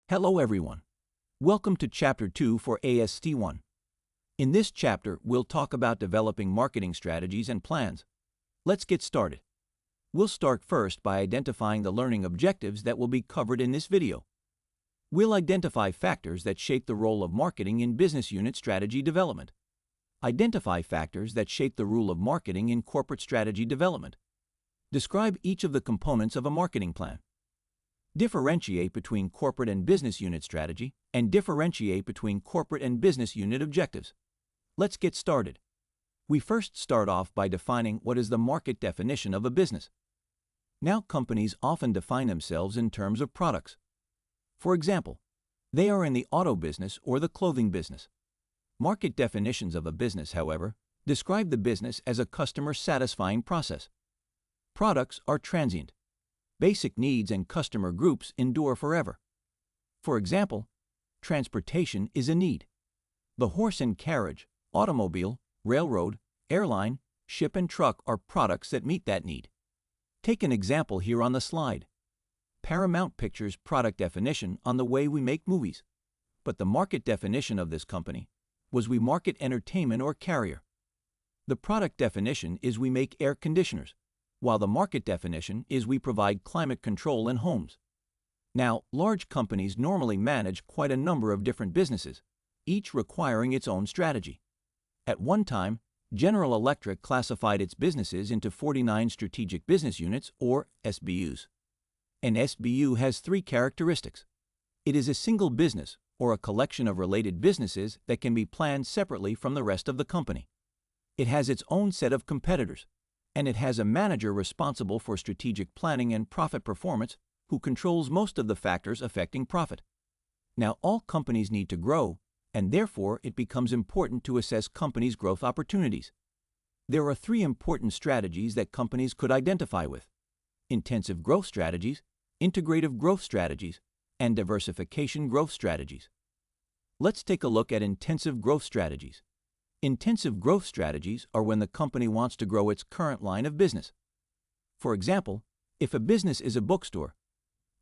Hello everyone. Welcome to Chapter 2 for AST1. In this chapter, we'll talk about developing marketing strategies and plans. Let's get started. We'll start first by identifying the learning objectives that will be covered in this video. We'll identify factors that shape the role of marketing in business unit strategy development. Identify factors that shape the role of marketing in corporate strategy development. Describe each of the components of a marketing plan. Differentiate between corporate and business unit strategy, and differentiate between corporate and business unit objectives. Let's get started. We first start off by defining what is the market definition of a business. Now, companies often define themselves in terms of products. For example, they are in the auto business or the clothing business. Market definitions of a business, however, describe the business as a customer-satisfying process. Products are transient. Basic needs and customer groups endure forever. For example, transportation is a need. The horse and carriage, automobile, railroad, airline, ship and truck are products that meet that need. Take an example here on the slide. Paramount Pictures' product definition on the way we make movies. But the market definition of this company was we market entertainment or carrier. The product definition is we make air conditioners, while the market definition is we provide climate control in homes. Now, large companies normally manage quite a number of different businesses, each requiring its own strategy. At one time, General Electric classified its businesses into 49 strategic business units, or SBUs. An SBU has three characteristics. It is a single business, or a collection of related businesses that can be planned separately from the rest of the company. It has its own set of competitors, and it has a manager responsible for strategic planning and profit performance who controls most of the factors affecting profit. Now, all companies need to grow, and therefore it becomes important to assess companies' growth opportunities. There are three important strategies that companies could identify with: intensive growth strategies, integrative growth strategies, and diversification growth strategies. Let's take a look at intensive growth strategies. Intensive growth strategies are when the company wants to grow its current line of business. For example, if a business is a bookstore,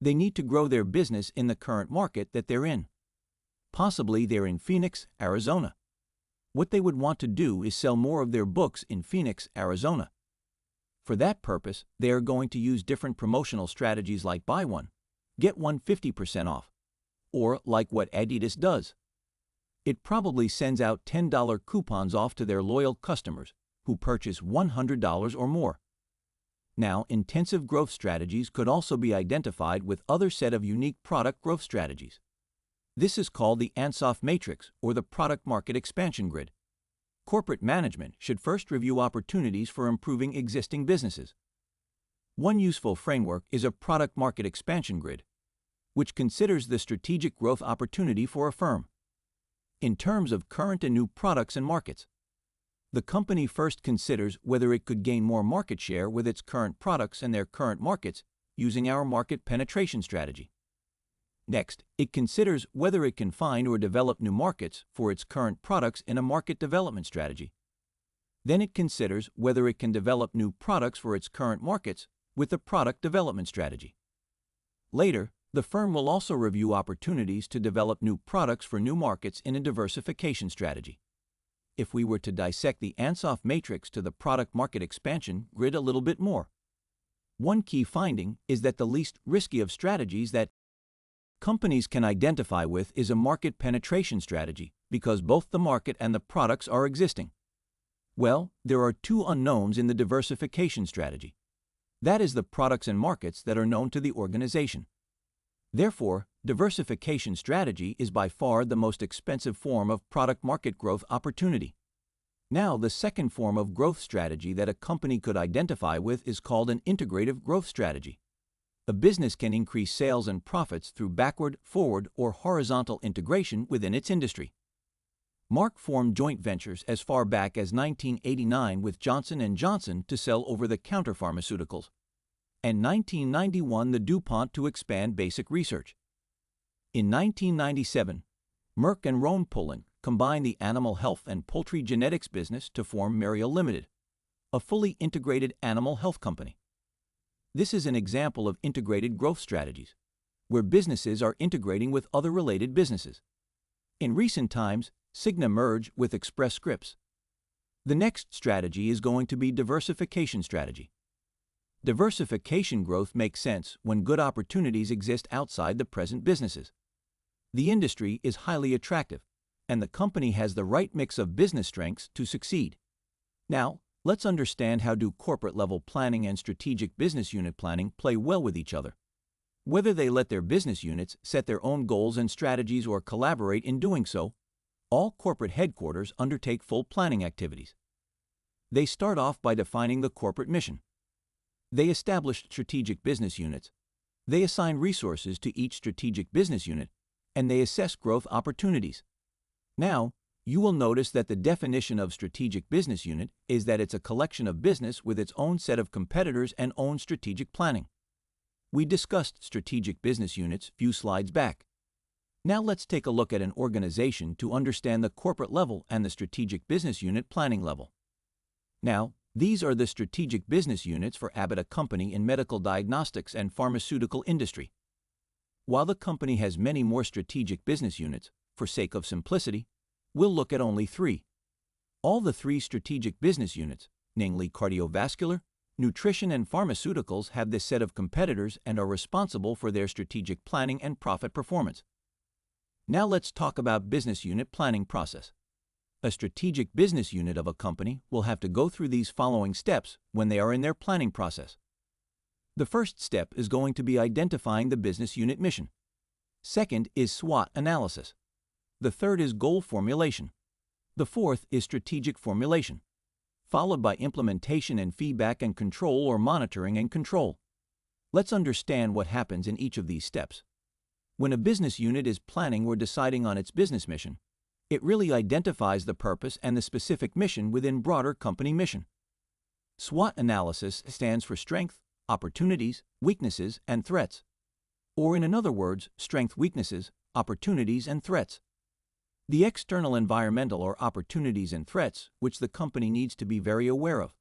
they need to grow their business in the current market that they're in. Possibly they're in Phoenix, Arizona. What they would want to do is sell more of their books in Phoenix, Arizona. For that purpose, they are going to use different promotional strategies like buy one, get one 50% off, or like what Adidas does. It probably sends out $10 coupons off to their loyal customers who purchase $100 or more. Now, intensive growth strategies could also be identified with other set of unique product growth strategies. This is called the Ansoff Matrix or the Product Market Expansion Grid. Corporate management should first review opportunities for improving existing businesses. One useful framework is a Product Market Expansion Grid, which considers the strategic growth opportunity for a firm in terms of current and new products and markets. The company first considers whether it could gain more market share with its current products and their current markets using our market penetration strategy. Next, it considers whether it can find or develop new markets for its current products in a market development strategy. Then it considers whether it can develop new products for its current markets with a product development strategy. Later, the firm will also review opportunities to develop new products for new markets in a diversification strategy. If we were to dissect the Ansoff matrix to the product market expansion grid a little bit more, one key finding is that the least risky of strategies that companies can identify with is a market penetration strategy because both the market and the products are existing. Well, there are two unknowns in the diversification strategy. That is the products and markets that are known to the organization. Therefore, diversification strategy is by far the most expensive form of product market growth opportunity. Now, the second form of growth strategy that a company could identify with is called an integrative growth strategy. A business can increase sales and profits through backward, forward, or horizontal integration within its industry. Mark formed joint ventures as far back as 1989 with Johnson & Johnson to sell over-the-counter pharmaceuticals, and 1991 the DuPont to expand basic research. In 1997, Merck and Rhone-Poulenc combined the animal health and poultry genetics business to form Merial Limited, a fully integrated animal health company. This is an example of integrated growth strategies. where businesses are integrating with other related businesses. In recent times, Cigna merged with Express Scripts. The next strategy is going to be diversification strategy. Diversification growth makes sense when good opportunities exist outside the present businesses. The industry is highly attractive, and the company has the right mix of business strengths to succeed. Now, let's understand how do corporate-level planning and strategic business unit planning play well with each other. Whether they let their business units set their own goals and strategies or collaborate in doing so, all corporate headquarters undertake full planning activities. They start off by defining the corporate mission. They establish strategic business units. They assign resources to each strategic business unit, and they assess growth opportunities. Now, you will notice that the definition of strategic business unit is that it's a collection of business with its own set of competitors and own strategic planning. We discussed strategic business units few slides back. Now let's take a look at an organization to understand the corporate level and the strategic business unit planning level. Now, these are the strategic business units for Abbott, a company in medical diagnostics and pharmaceutical industry. While the company has many more strategic business units, for sake of simplicity, we'll look at only 3. All the 3 strategic business units, namely cardiovascular, nutrition, and pharmaceuticals, have this set of competitors and are responsible for their strategic planning and profit performance. Now let's talk about business unit planning process. A strategic business unit of a company will have to go through these following steps when they are in their planning process. The first step is going to be identifying the business unit mission. Second is SWOT analysis. The third is goal formulation. The fourth is strategic formulation, followed by implementation and feedback and control or monitoring and control. Let's understand what happens in each of these steps. When a business unit is planning or deciding on its business mission, it really identifies the purpose and the specific mission within broader company mission. SWOT analysis stands for strength, opportunities, weaknesses, and threats. Or in other words, strength, weaknesses, opportunities, and threats. The external environmental or opportunities and threats which the company needs to be very aware of,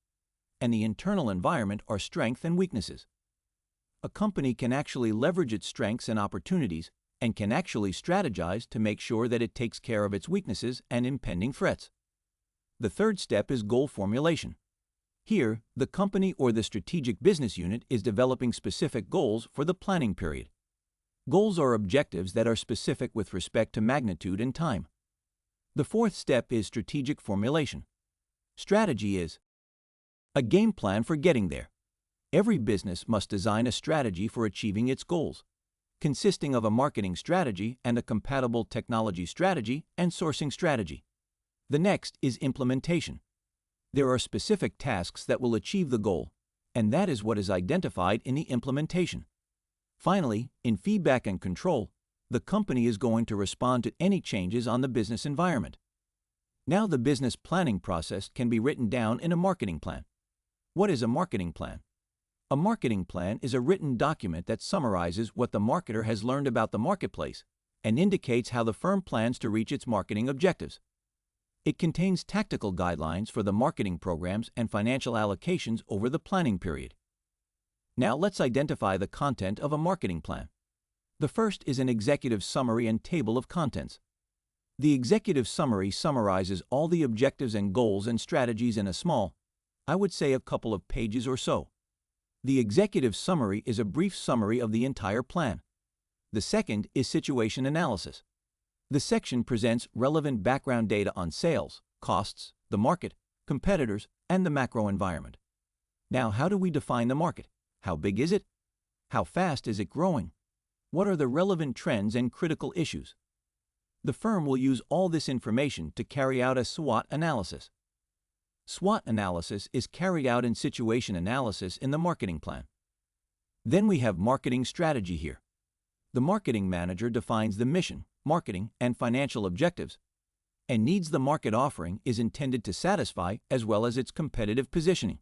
and the internal environment are strengths and weaknesses. A company can actually leverage its strengths and opportunities and can actually strategize to make sure that it takes care of its weaknesses and impending threats. The third step is goal formulation. Here, the company or the strategic business unit is developing specific goals for the planning period. Goals are objectives that are specific with respect to magnitude and time. The fourth step is strategic formulation. Strategy is a game plan for getting there. Every business must design a strategy for achieving its goals, consisting of a marketing strategy and a compatible technology strategy and sourcing strategy. The next is implementation. There are specific tasks that will achieve the goal, and that is what is identified in the implementation. Finally, in feedback and control, the company is going to respond to any changes on the business environment. Now the business planning process can be written down in a marketing plan. What is a marketing plan? A marketing plan is a written document that summarizes what the marketer has learned about the marketplace and indicates how the firm plans to reach its marketing objectives. It contains tactical guidelines for the marketing programs and financial allocations over the planning period. Now let's identify the content of a marketing plan. The first is an executive summary and table of contents. The executive summary summarizes all the objectives and goals and strategies in a small, I would say a couple of pages or so. The executive summary is a brief summary of the entire plan. The second is situation analysis. The section presents relevant background data on sales, costs, the market, competitors, and the macro environment. Now, how do we define the market? How big is it? How fast is it growing? What are the relevant trends and critical issues? The firm will use all this information to carry out a SWOT analysis. SWOT analysis is carried out in situation analysis in the marketing plan. Then we have marketing strategy here. The marketing manager defines the mission, marketing, and financial objectives, and needs the market offering is intended to satisfy as well as its competitive positioning.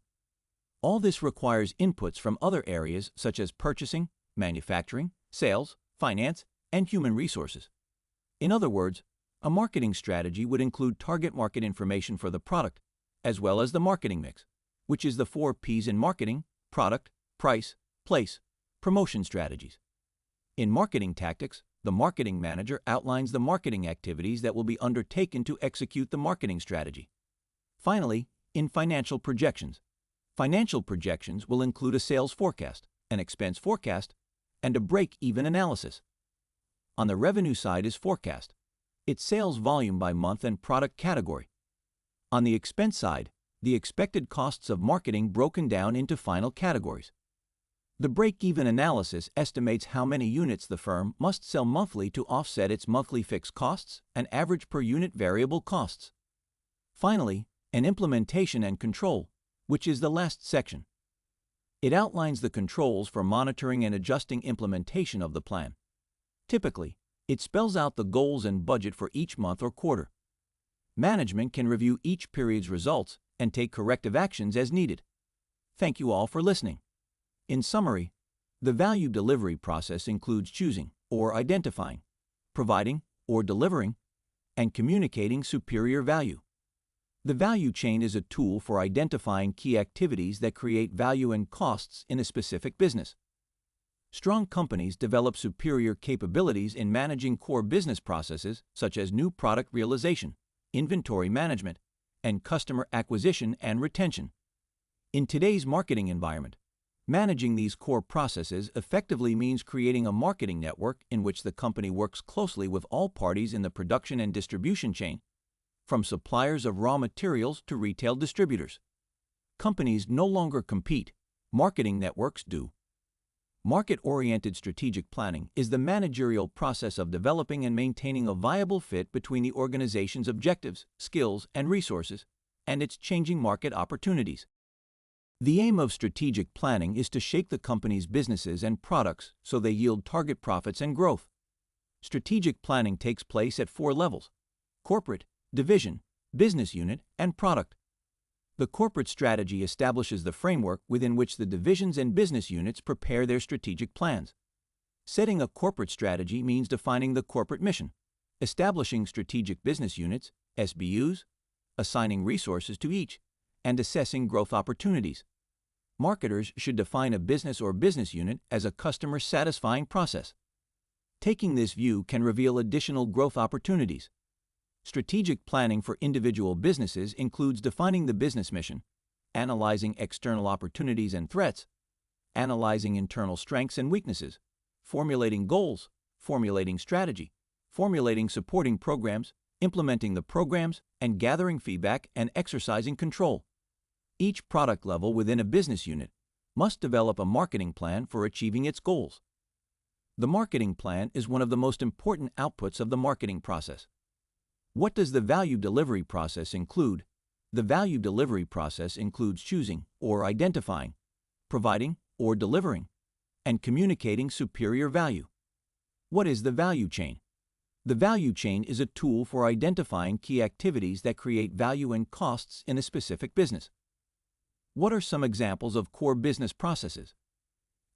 All this requires inputs from other areas such as purchasing, manufacturing, sales, finance, and human resources. In other words, a marketing strategy would include target market information for the product, as well as the marketing mix, which is the 4 P's in marketing: product, price, place, promotion strategies. In marketing tactics, the marketing manager outlines the marketing activities that will be undertaken to execute the marketing strategy. Finally, in financial projections, financial projections will include a sales forecast, an expense forecast, and a break-even analysis. On the revenue side is forecast, its sales volume by month and product category. On the expense side, the expected costs of marketing broken down into final categories. The break-even analysis estimates how many units the firm must sell monthly to offset its monthly fixed costs and average per unit variable costs. Finally, an implementation and control, which is the last section. It outlines the controls for monitoring and adjusting implementation of the plan. Typically, it spells out the goals and budget for each month or quarter. Management can review each period's results and take corrective actions as needed. Thank you all for listening. In summary, the value delivery process includes choosing or identifying, providing or delivering, and communicating superior value. The value chain is a tool for identifying key activities that create value and costs in a specific business. Strong companies develop superior capabilities in managing core business processes such as new product realization, inventory management, and customer acquisition and retention. In today's marketing environment, managing these core processes effectively means creating a marketing network in which the company works closely with all parties in the production and distribution chain, from suppliers of raw materials to retail distributors. Companies no longer compete, marketing networks do. Market-oriented strategic planning is the managerial process of developing and maintaining a viable fit between the organization's objectives, skills, and resources, and its changing market opportunities. The aim of strategic planning is to shape the company's businesses and products so they yield target profits and growth. Strategic planning takes place at 4 levels: corporate, division, business unit, and product. The corporate strategy establishes the framework within which the divisions and business units prepare their strategic plans. Setting a corporate strategy means defining the corporate mission, establishing strategic business units, SBUs, assigning resources to each, and assessing growth opportunities. Marketers should define a business or business unit as a customer-satisfying process. Taking this view can reveal additional growth opportunities. Strategic planning for individual businesses includes defining the business mission, analyzing external opportunities and threats, analyzing internal strengths and weaknesses, formulating goals, formulating strategy, formulating supporting programs, implementing the programs, and gathering feedback and exercising control. Each product level within a business unit must develop a marketing plan for achieving its goals. The marketing plan is one of the most important outputs of the marketing process. What does the value delivery process include? The value delivery process includes choosing or identifying, providing or delivering, and communicating superior value. What is the value chain? The value chain is a tool for identifying key activities that create value and costs in a specific business. What are some examples of core business processes?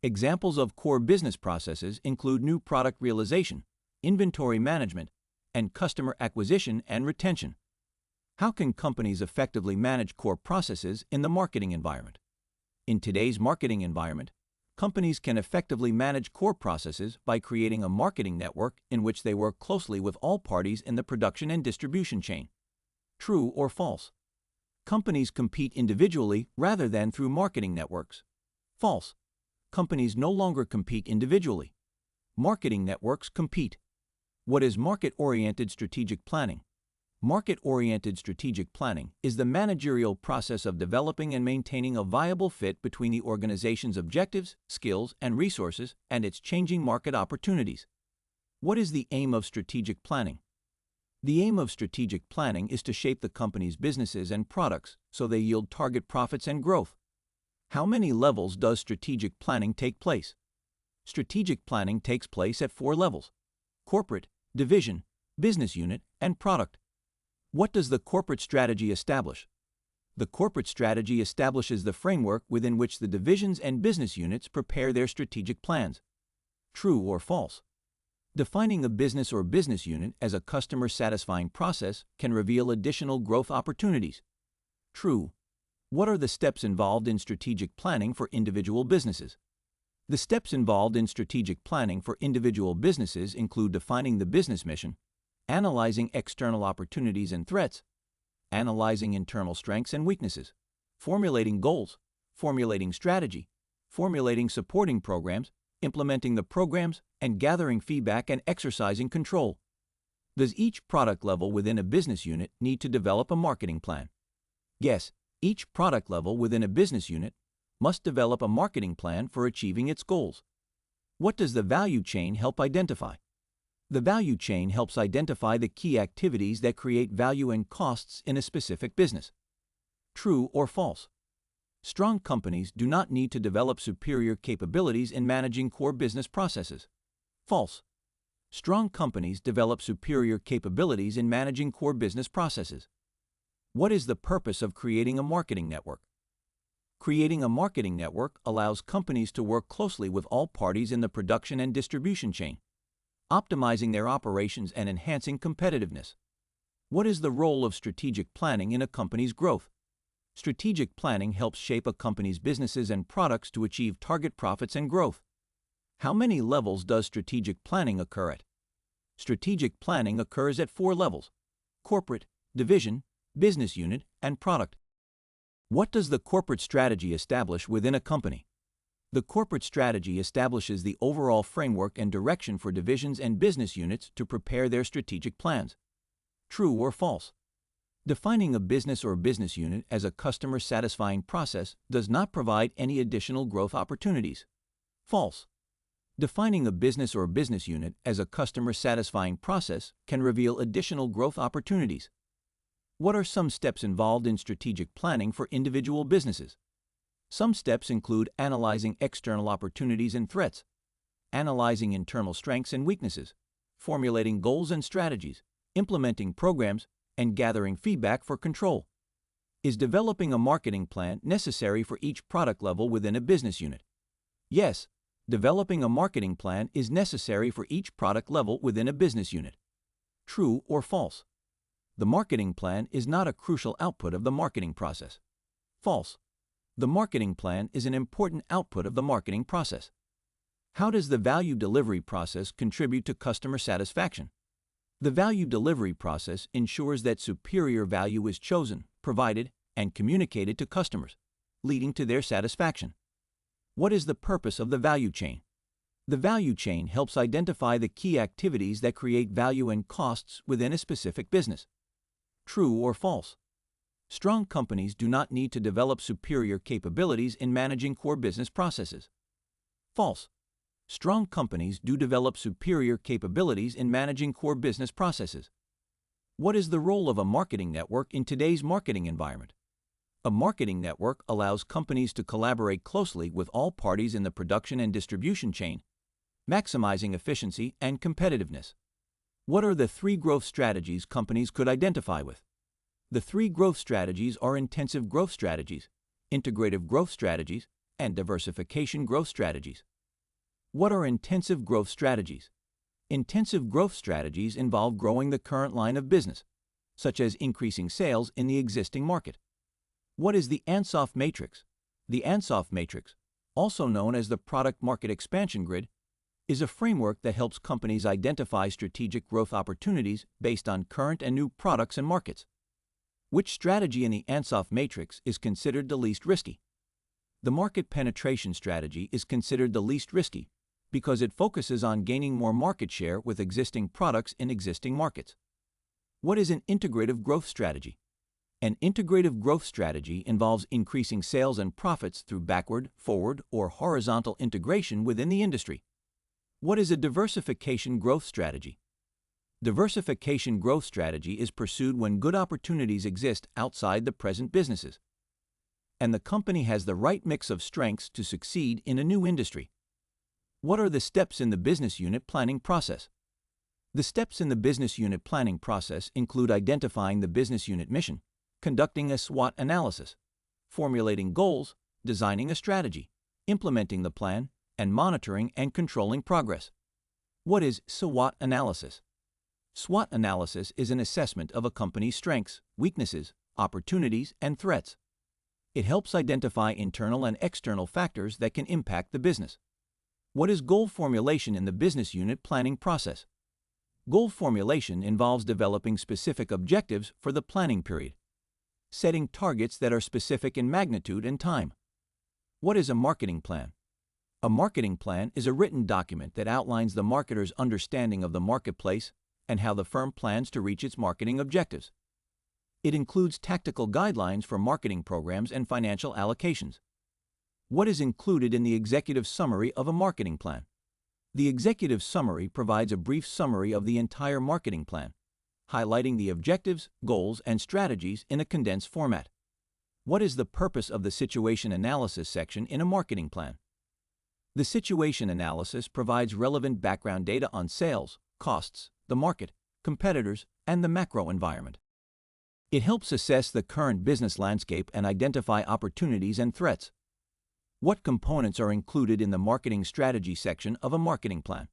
Examples of core business processes include new product realization, inventory management, and customer acquisition and retention. How can companies effectively manage core processes in the marketing environment? In today's marketing environment, companies can effectively manage core processes by creating a marketing network in which they work closely with all parties in the production and distribution chain. True or false? Companies compete individually rather than through marketing networks. False. Companies no longer compete individually. Marketing networks compete. What is market-oriented strategic planning? Market-oriented strategic planning is the managerial process of developing and maintaining a viable fit between the organization's objectives, skills, and resources and its changing market opportunities. What is the aim of strategic planning? The aim of strategic planning is to shape the company's businesses and products so they yield target profits and growth. How many levels does strategic planning take place? Strategic planning takes place at 4 levels: corporate, division, business unit, and product. What does the corporate strategy establish? The corporate strategy establishes the framework within which the divisions and business units prepare their strategic plans. True or false? Defining a business or business unit as a customer-satisfying process can reveal additional growth opportunities. True. What are the steps involved in strategic planning for individual businesses? The steps involved in strategic planning for individual businesses include defining the business mission, analyzing external opportunities and threats, analyzing internal strengths and weaknesses, formulating goals, formulating strategy, formulating supporting programs, implementing the programs, and gathering feedback and exercising control. Does each product level within a business unit need to develop a marketing plan? Yes, each product level within a business unit must develop a marketing plan for achieving its goals. What does the value chain help identify? The value chain helps identify the key activities that create value and costs in a specific business. True or false? Strong companies do not need to develop superior capabilities in managing core business processes. False. Strong companies develop superior capabilities in managing core business processes. What is the purpose of creating a marketing network? Creating a marketing network allows companies to work closely with all parties in the production and distribution chain, optimizing their operations and enhancing competitiveness. What is the role of strategic planning in a company's growth? Strategic planning helps shape a company's businesses and products to achieve target profits and growth. How many levels does strategic planning occur at? Strategic planning occurs at 4 levels: corporate, division, business unit, and product. What does the corporate strategy establish within a company? The corporate strategy establishes the overall framework and direction for divisions and business units to prepare their strategic plans. True or false? Defining a business or business unit as a customer-satisfying process does not provide any additional growth opportunities. False. Defining a business or business unit as a customer-satisfying process can reveal additional growth opportunities. What are some steps involved in strategic planning for individual businesses? Some steps include analyzing external opportunities and threats, analyzing internal strengths and weaknesses, formulating goals and strategies, implementing programs, and gathering feedback for control. Is developing a marketing plan necessary for each product level within a business unit? Yes, developing a marketing plan is necessary for each product level within a business unit. True or false? The marketing plan is not a crucial output of the marketing process. False. The marketing plan is an important output of the marketing process. How does the value delivery process contribute to customer satisfaction? The value delivery process ensures that superior value is chosen, provided, and communicated to customers, leading to their satisfaction. What is the purpose of the value chain? The value chain helps identify the key activities that create value and costs within a specific business. True or false? Strong companies do not need to develop superior capabilities in managing core business processes. False. Strong companies do develop superior capabilities in managing core business processes. What is the role of a marketing network in today's marketing environment? A marketing network allows companies to collaborate closely with all parties in the production and distribution chain, maximizing efficiency and competitiveness. What are the 3 growth strategies companies could identify with? The 3 growth strategies are intensive growth strategies, integrative growth strategies, and diversification growth strategies. What are intensive growth strategies? Intensive growth strategies involve growing the current line of business, such as increasing sales in the existing market. What is the Ansoff matrix? The Ansoff matrix, also known as the Product Market Expansion Grid, is a framework that helps companies identify strategic growth opportunities based on current and new products and markets. Which strategy in the Ansoff matrix is considered the least risky? The market penetration strategy is considered the least risky because it focuses on gaining more market share with existing products in existing markets. What is an integrative growth strategy? An integrative growth strategy involves increasing sales and profits through backward, forward, or horizontal integration within the industry. What is a diversification growth strategy? Diversification growth strategy is pursued when good opportunities exist outside the present businesses, and the company has the right mix of strengths to succeed in a new industry. What are the steps in the business unit planning process? The steps in the business unit planning process include identifying the business unit mission, conducting a SWOT analysis, formulating goals, designing a strategy, implementing the plan, and monitoring and controlling progress. What is SWOT analysis? SWOT analysis is an assessment of a company's strengths, weaknesses, opportunities, and threats. It helps identify internal and external factors that can impact the business. What is goal formulation in the business unit planning process? Goal formulation involves developing specific objectives for the planning period, setting targets that are specific in magnitude and time. What is a marketing plan? A marketing plan is a written document that outlines the marketer's understanding of the marketplace and how the firm plans to reach its marketing objectives. It includes tactical guidelines for marketing programs and financial allocations. What is included in the executive summary of a marketing plan? The executive summary provides a brief summary of the entire marketing plan, highlighting the objectives, goals, and strategies in a condensed format. What is the purpose of the situation analysis section in a marketing plan? The situation analysis provides relevant background data on sales, costs, the market, competitors, and the macro environment. It helps assess the current business landscape and identify opportunities and threats. What components are included in the marketing strategy section of a marketing plan?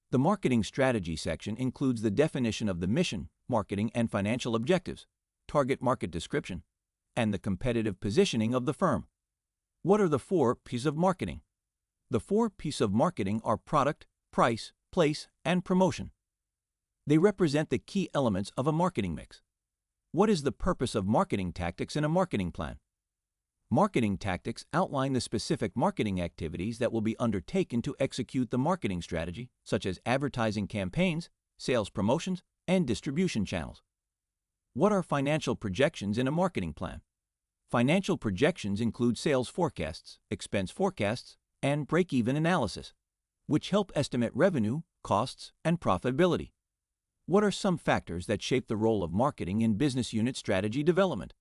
The marketing strategy section includes the definition of the mission, marketing and financial objectives, target market description, and the competitive positioning of the firm. What are the 4 P's of marketing? The 4 P's of marketing are product, price, place, and promotion. They represent the key elements of a marketing mix. What is the purpose of marketing tactics in a marketing plan? Marketing tactics outline the specific marketing activities that will be undertaken to execute the marketing strategy, such as advertising campaigns, sales promotions, and distribution channels. What are financial projections in a marketing plan? Financial projections include sales forecasts, expense forecasts, and break-even analysis, which help estimate revenue, costs, and profitability. What are some factors that shape the role of marketing in business unit strategy development?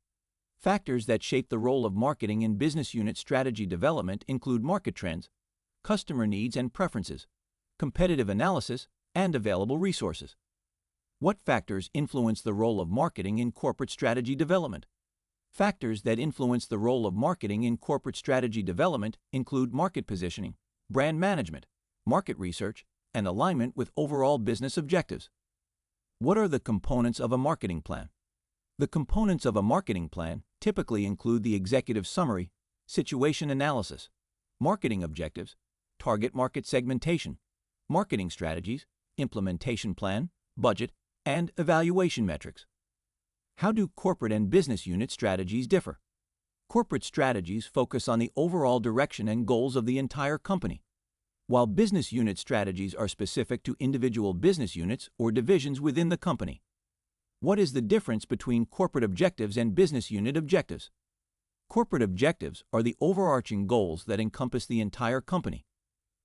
Factors that shape the role of marketing in business unit strategy development include market trends, customer needs and preferences, competitive analysis, and available resources. What factors influence the role of marketing in corporate strategy development? Factors that influence the role of marketing in corporate strategy development include market positioning, brand management, market research, and alignment with overall business objectives. What are the components of a marketing plan? The components of a marketing plan typically include the executive summary, situation analysis, marketing objectives, target market segmentation, marketing strategies, implementation plan, budget, and evaluation metrics. How do corporate and business unit strategies differ? Corporate strategies focus on the overall direction and goals of the entire company, while business unit strategies are specific to individual business units or divisions within the company. What is the difference between corporate objectives and business unit objectives? Corporate objectives are the overarching goals that encompass the entire company,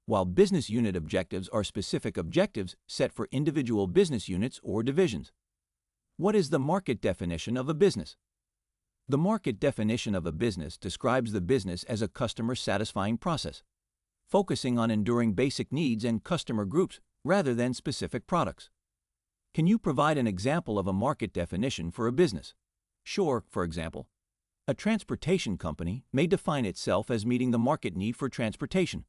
while business unit objectives are specific objectives set for individual business units or divisions. What is the market definition of a business? The market definition of a business describes the business as a customer-satisfying process, focusing on enduring basic needs and customer groups rather than specific products. Can you provide an example of a market definition for a business? Sure, for example, a transportation company may define itself as meeting the market need for transportation,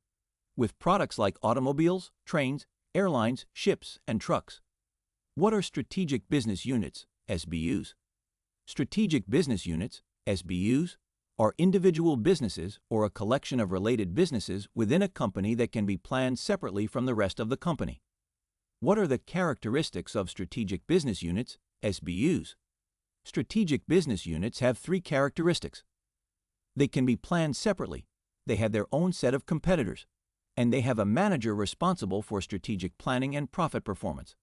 with products like automobiles, trains, airlines, ships, and trucks. What are strategic business units, SBUs? Strategic business units, SBUs, are individual businesses or a collection of related businesses within a company that can be planned separately from the rest of the company. What are the characteristics of strategic business units, SBUs? Strategic business units have 3 characteristics. They can be planned separately, they have their own set of competitors, and they have a manager responsible for strategic planning and profit performance.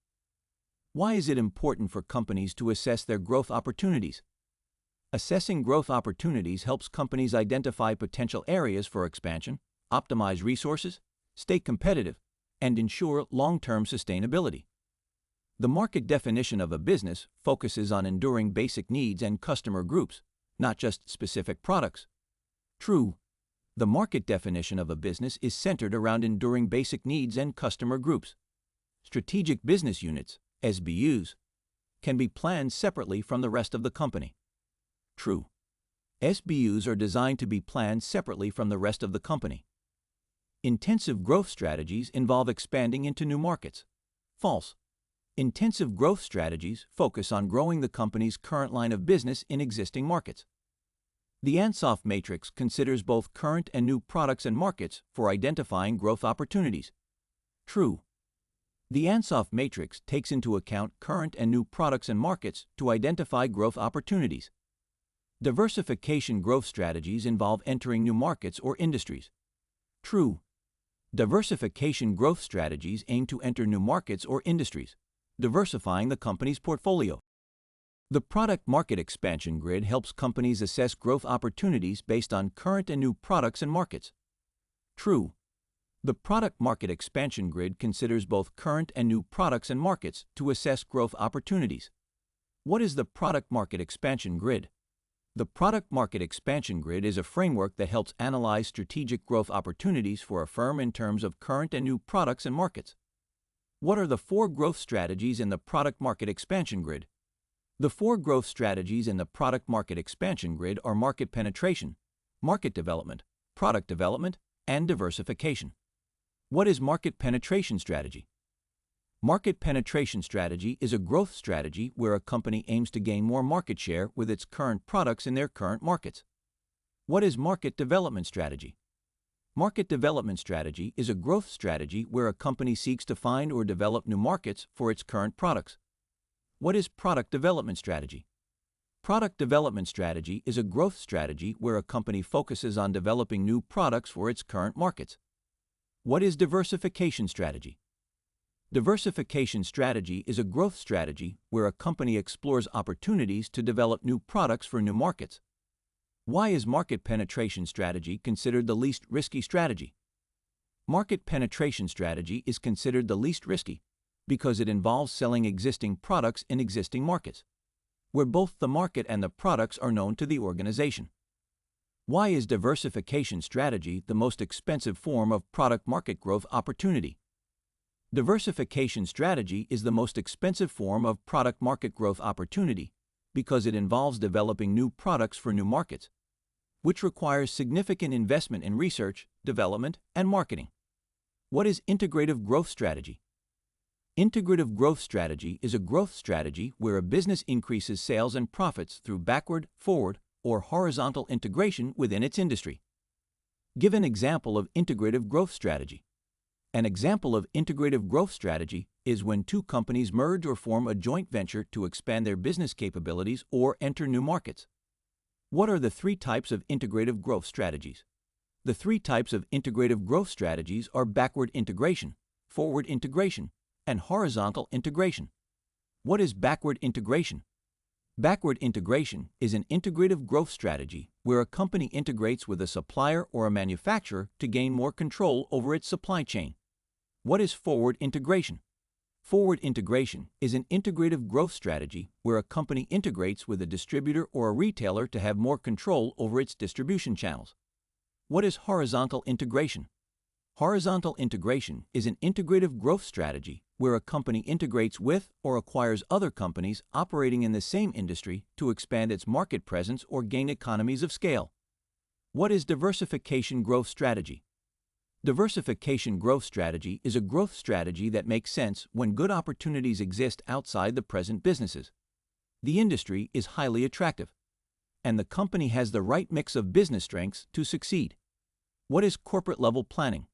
Why is it important for companies to assess their growth opportunities? Assessing growth opportunities helps companies identify potential areas for expansion, optimize resources, stay competitive, and ensure long-term sustainability. The market definition of a business focuses on enduring basic needs and customer groups, not just specific products. True, the market definition of a business is centered around enduring basic needs and customer groups. Strategic business units, SBUs, can be planned separately from the rest of the company. True, SBUs are designed to be planned separately from the rest of the company. Intensive growth strategies involve expanding into new markets. False. Intensive growth strategies focus on growing the company's current line of business in existing markets. The Ansoff matrix considers both current and new products and markets for identifying growth opportunities. True. The Ansoff matrix takes into account current and new products and markets to identify growth opportunities. Diversification growth strategies involve entering new markets or industries. True. Diversification growth strategies aim to enter new markets or industries, diversifying the company's portfolio. The product market expansion grid helps companies assess growth opportunities based on current and new products and markets. True. The product market expansion grid considers both current and new products and markets to assess growth opportunities. What is the product market expansion grid? The product market expansion grid is a framework that helps analyze strategic growth opportunities for a firm in terms of current and new products and markets. What are the 4 growth strategies in the product market expansion grid? The 4 growth strategies in the product market expansion grid are market penetration, market development, product development, and diversification. What is market penetration strategy? Market penetration strategy is a growth strategy where a company aims to gain more market share with its current products in their current markets. What is market development strategy? Market development strategy is a growth strategy where a company seeks to find or develop new markets for its current products. What is product development strategy? Product development strategy is a growth strategy where a company focuses on developing new products for its current markets. What is diversification strategy? Diversification strategy is a growth strategy where a company explores opportunities to develop new products for new markets. Why is market penetration strategy considered the least risky strategy? Market penetration strategy is considered the least risky because it involves selling existing products in existing markets, where both the market and the products are known to the organization. Why is diversification strategy the most expensive form of product market growth opportunity? Diversification strategy is the most expensive form of product market growth opportunity because it involves developing new products for new markets, which requires significant investment in research, development, and marketing. What is integrative growth strategy? Integrative growth strategy is a growth strategy where a business increases sales and profits through backward, forward, or horizontal integration within its industry. Give an example of integrative growth strategy. An example of integrative growth strategy is when 2 companies merge or form a joint venture to expand their business capabilities or enter new markets. What are the 3 types of integrative growth strategies? The 3 types of integrative growth strategies are backward integration, forward integration, and horizontal integration. What is backward integration? Backward integration is an integrative growth strategy where a company integrates with a supplier or a manufacturer to gain more control over its supply chain. What is forward integration? Forward integration is an integrative growth strategy where a company integrates with a distributor or a retailer to have more control over its distribution channels. What is horizontal integration? Horizontal integration is an integrative growth strategy where a company integrates with or acquires other companies operating in the same industry to expand its market presence or gain economies of scale. What is diversification growth strategy? Diversification growth strategy is a growth strategy that makes sense when good opportunities exist outside the present businesses. The industry is highly attractive, and the company has the right mix of business strengths to succeed. What is corporate-level planning?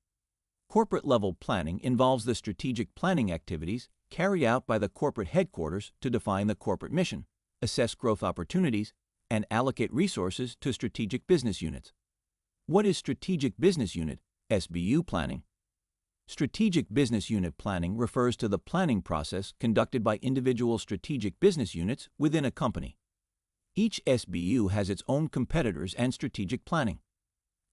Corporate-level planning involves the strategic planning activities carried out by the corporate headquarters to define the corporate mission, assess growth opportunities, and allocate resources to strategic business units. What is strategic business unit, SBU planning? Strategic business unit planning refers to the planning process conducted by individual strategic business units within a company. Each SBU has its own competitors and strategic planning.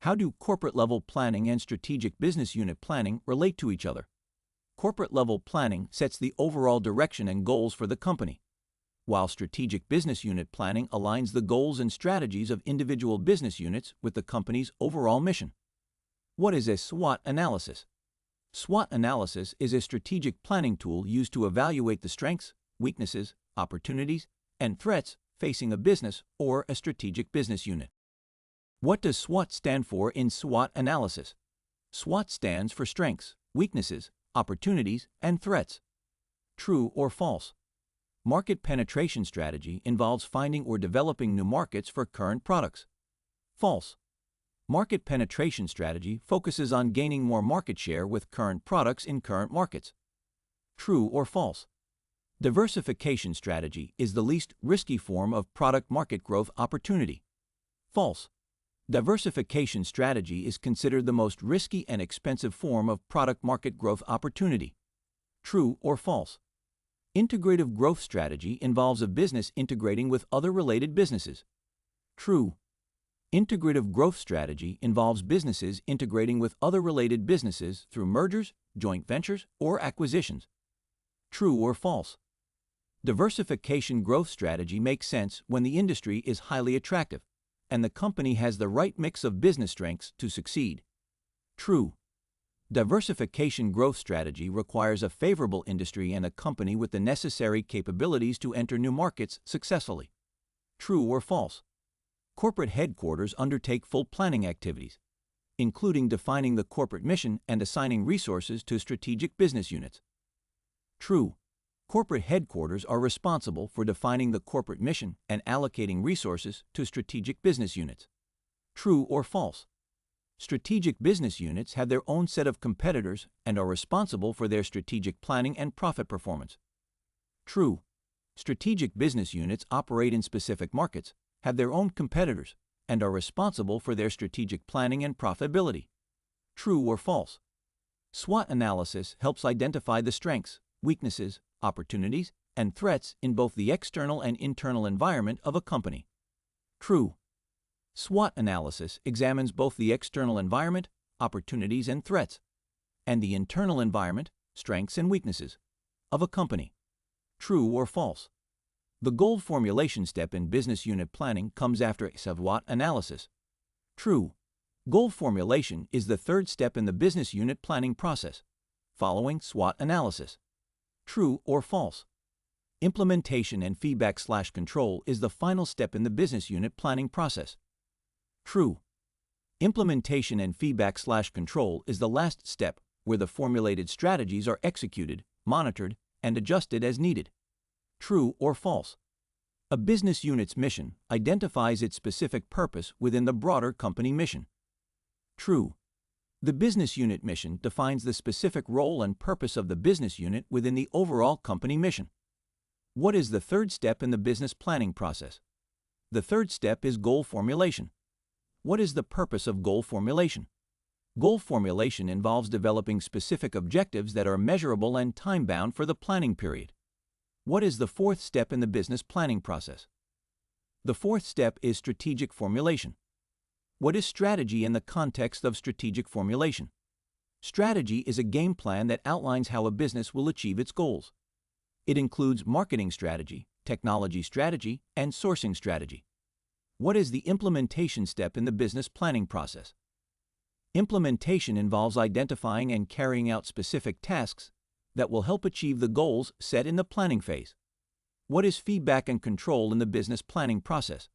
How do corporate-level planning and strategic business unit planning relate to each other? Corporate-level planning sets the overall direction and goals for the company, while strategic business unit planning aligns the goals and strategies of individual business units with the company's overall mission. What is a SWOT analysis? SWOT analysis is a strategic planning tool used to evaluate the strengths, weaknesses, opportunities, and threats facing a business or a strategic business unit. What does SWOT stand for in SWOT analysis? SWOT stands for strengths, weaknesses, opportunities, and threats. True or false? Market penetration strategy involves finding or developing new markets for current products. False. Market penetration strategy focuses on gaining more market share with current products in current markets. True or false? Diversification strategy is the least risky form of product market growth opportunity. False. Diversification strategy is considered the most risky and expensive form of product market growth opportunity. True or false? Integrative growth strategy involves a business integrating with other related businesses. True. Integrative growth strategy involves businesses integrating with other related businesses through mergers, joint ventures, or acquisitions. True or false? Diversification growth strategy makes sense when the industry is highly attractive and the company has the right mix of business strengths to succeed. True. Diversification growth strategy requires a favorable industry and a company with the necessary capabilities to enter new markets successfully. True or false? Corporate headquarters undertake full planning activities, including defining the corporate mission and assigning resources to strategic business units. True. Corporate headquarters are responsible for defining the corporate mission and allocating resources to strategic business units. True or false? Strategic business units have their own set of competitors and are responsible for their strategic planning and profit performance. True. Strategic business units operate in specific markets, have their own competitors, and are responsible for their strategic planning and profitability. True or false? SWOT analysis helps identify the strengths, weaknesses, opportunities, and threats in both the external and internal environment of a company. True. SWOT analysis examines both the external environment, opportunities and threats, and the internal environment, strengths and weaknesses, of a company. True or false? The goal formulation step in business unit planning comes after SWOT analysis. True. Goal formulation is the third step in the business unit planning process, following SWOT analysis. True or false? Implementation and feedback/control is the final step in the business unit planning process. True. Implementation and feedback/control is the last step where the formulated strategies are executed, monitored, and adjusted as needed. True or false? A business unit's mission identifies its specific purpose within the broader company mission. True. The business unit mission defines the specific role and purpose of the business unit within the overall company mission. What is the third step in the business planning process? The third step is goal formulation. What is the purpose of goal formulation? Goal formulation involves developing specific objectives that are measurable and time-bound for the planning period. What is the fourth step in the business planning process? The fourth step is strategic formulation. What is strategy in the context of strategic formulation? Strategy is a game plan that outlines how a business will achieve its goals. It includes marketing strategy, technology strategy, and sourcing strategy. What is the implementation step in the business planning process? Implementation involves identifying and carrying out specific tasks that will help achieve the goals set in the planning phase. What is feedback and control in the business planning process?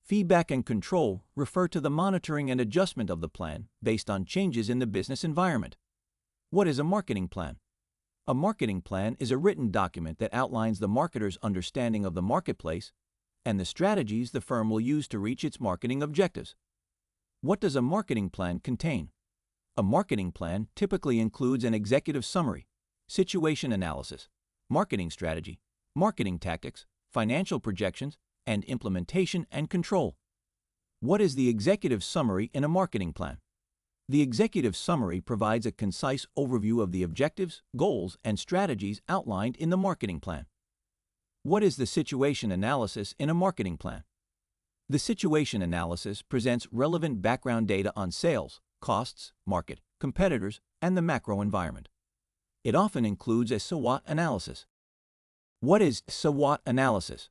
Feedback and control refer to the monitoring and adjustment of the plan based on changes in the business environment. What is a marketing plan? A marketing plan is a written document that outlines the marketer's understanding of the marketplace and the strategies the firm will use to reach its marketing objectives. What does a marketing plan contain? A marketing plan typically includes an executive summary, situation analysis, marketing strategy, marketing tactics, financial projections, and implementation and control. What is the executive summary in a marketing plan? The executive summary provides a concise overview of the objectives, goals, and strategies outlined in the marketing plan. What is the situation analysis in a marketing plan? The situation analysis presents relevant background data on sales, costs, market, competitors, and the macro environment. It often includes a SWOT analysis. What is SWOT analysis?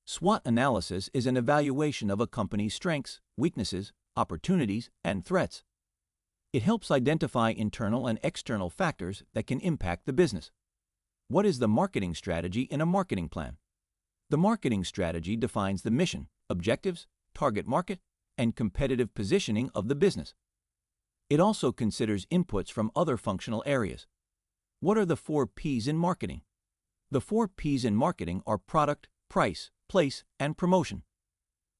SWOT analysis is an evaluation of a company's strengths, weaknesses, opportunities, and threats. It helps identify internal and external factors that can impact the business. What is the marketing strategy in a marketing plan? The marketing strategy defines the mission, objectives, target market, and competitive positioning of the business. It also considers inputs from other functional areas. What are the 4 P's in marketing? The 4 P's in marketing are product, price, place, and promotion.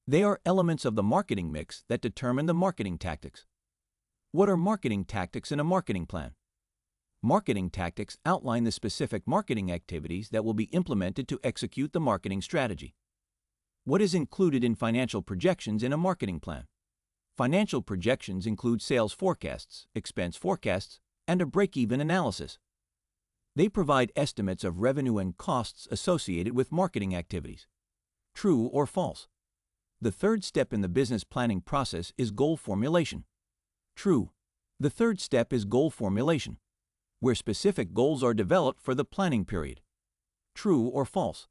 They are elements of the marketing mix that determine the marketing tactics. What are marketing tactics in a marketing plan? Marketing tactics outline the specific marketing activities that will be implemented to execute the marketing strategy. What is included in financial projections in a marketing plan? Financial projections include sales forecasts, expense forecasts, and a break-even analysis. They provide estimates of revenue and costs associated with marketing activities. True or false? The third step in the business planning process is goal formulation. True. The third step is goal formulation, where specific goals are developed for the planning period. True or false?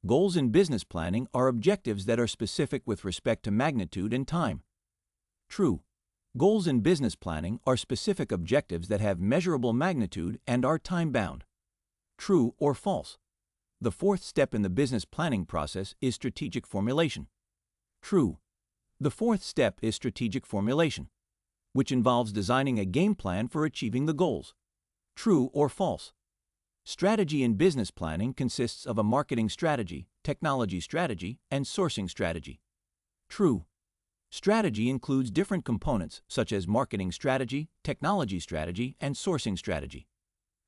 Goals in business planning are objectives that are specific with respect to magnitude and time. True. Goals in business planning are specific objectives that have measurable magnitude and are time-bound. True or false? The fourth step in the business planning process is strategic formulation. True. The fourth step is strategic formulation, which involves designing a game plan for achieving the goals. True or false? Strategy in business planning consists of a marketing strategy, technology strategy, and sourcing strategy. True. Strategy includes different components such as marketing strategy, technology strategy, and sourcing strategy.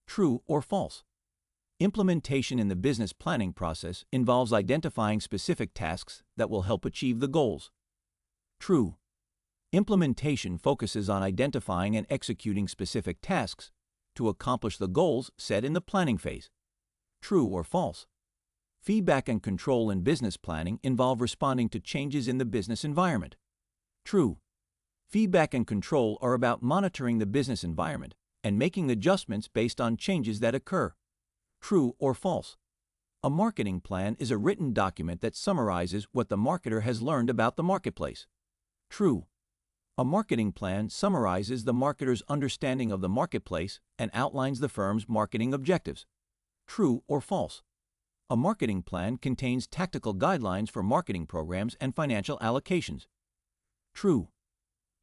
True or false? Implementation in the business planning process involves identifying specific tasks that will help achieve the goals. True. Implementation focuses on identifying and executing specific tasks to accomplish the goals set in the planning phase. True or false? Feedback and control in business planning involve responding to changes in the business environment. True. Feedback and control are about monitoring the business environment and making adjustments based on changes that occur. True or false? A marketing plan is a written document that summarizes what the marketer has learned about the marketplace. True. A marketing plan summarizes the marketer's understanding of the marketplace and outlines the firm's marketing objectives. True or false? A marketing plan contains tactical guidelines for marketing programs and financial allocations. True.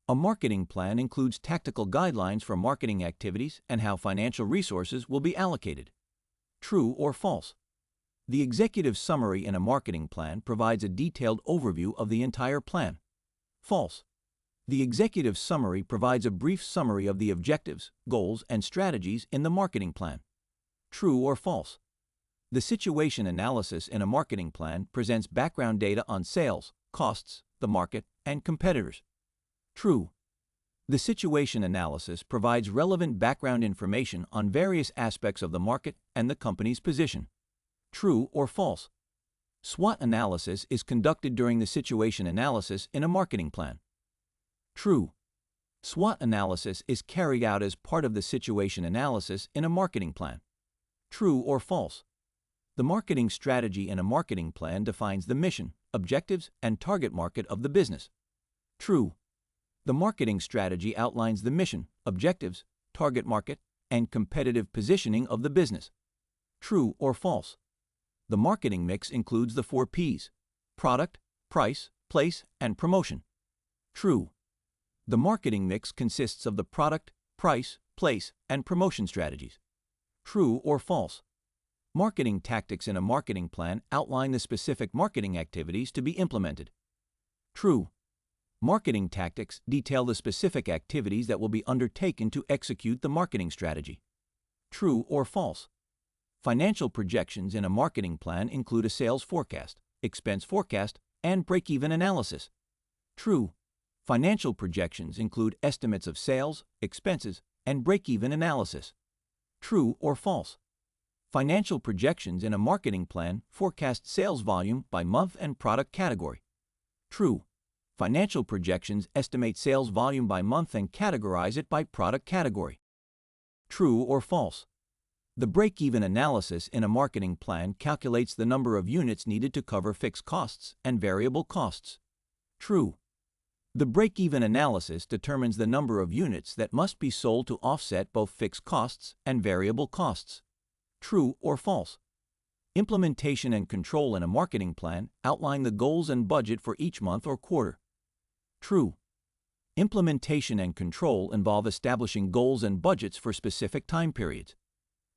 A marketing plan includes tactical guidelines for marketing activities and how financial resources will be allocated. True or false? The executive summary in a marketing plan provides a detailed overview of the entire plan. False. The executive summary provides a brief summary of the objectives, goals, and strategies in the marketing plan. True or false? The situation analysis in a marketing plan presents background data on sales, costs, the market, and competitors. True. The situation analysis provides relevant background information on various aspects of the market and the company's position. True or false? SWOT analysis is conducted during the situation analysis in a marketing plan. True. SWOT analysis is carried out as part of the situation analysis in a marketing plan. True or false? The marketing strategy in a marketing plan defines the mission, objectives, and target market of the business. True. The marketing strategy outlines the mission, objectives, target market, and competitive positioning of the business. True or false? The marketing mix includes the 4 P's: product, price, place, and promotion. True. The marketing mix consists of the product, price, place, and promotion strategies. True or false? Marketing tactics in a marketing plan outline the specific marketing activities to be implemented. True. Marketing tactics detail the specific activities that will be undertaken to execute the marketing strategy. True or false? Financial projections in a marketing plan include a sales forecast, expense forecast, and break-even analysis. True. Financial projections include estimates of sales, expenses, and break-even analysis. True or false? Financial projections in a marketing plan forecast sales volume by month and product category. True. Financial projections estimate sales volume by month and categorize it by product category. True or false? The break-even analysis in a marketing plan calculates the number of units needed to cover fixed costs and variable costs. True. The break-even analysis determines the number of units that must be sold to offset both fixed costs and variable costs. True or false? Implementation and control in a marketing plan outline the goals and budget for each month or quarter. True. Implementation and control involve establishing goals and budgets for specific time periods.